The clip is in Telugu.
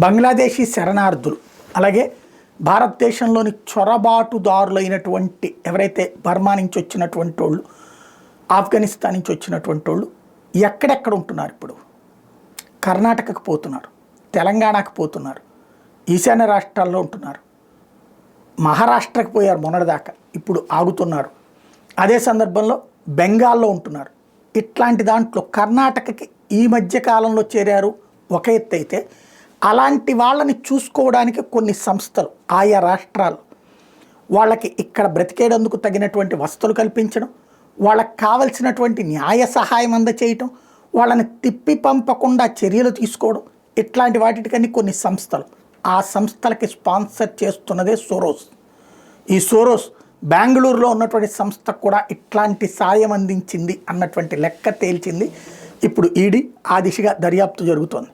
బంగ్లాదేశీ శరణార్థులు అలాగే భారతదేశంలోని చొరబాటుదారులైనటువంటి ఎవరైతే బర్మా నుంచి వచ్చినటువంటి వాళ్ళు, ఆఫ్ఘనిస్తాన్ నుంచి వచ్చినటువంటి వాళ్ళు ఎక్కడెక్కడ ఉంటున్నారు? ఇప్పుడు కర్ణాటకకు పోతున్నారు, తెలంగాణకు పోతున్నారు, ఈశాన్య రాష్ట్రాల్లో ఉంటున్నారు, మహారాష్ట్రకు పోయారు మొన్నటిదాకా, ఇప్పుడు ఆగుతున్నారు. అదే సందర్భంలో బెంగాల్లో ఉంటున్నారు. ఇట్లాంటి దాంట్లో కర్ణాటకకి ఈ మధ్య కాలంలో చేరారు ఒక ఎత్తు అయితే, అలాంటి వాళ్ళని చూసుకోవడానికి కొన్ని సంస్థలు ఆయా రాష్ట్రాలు వాళ్ళకి ఇక్కడ బ్రతికేటందుకు తగినటువంటి వసతులు కల్పించడం, వాళ్ళకి కావలసినటువంటి న్యాయ సహాయం అందచేయటం, వాళ్ళని తిప్పి పంపకుండా చర్యలు తీసుకోవడం, ఇట్లాంటి వాటికన్నీ కొన్ని సంస్థలు. ఆ సంస్థలకి స్పాన్సర్ చేస్తున్నదే సోరోస్. ఈ సోరోస్ బెంగళూరులో ఉన్నటువంటి సంస్థకు కూడా ఇట్లాంటి సాయం అందించింది అన్నటువంటి లెక్క తేల్చింది. ఇప్పుడు ఈడీ ఆ దిశగా దర్యాప్తు జరుగుతోంది.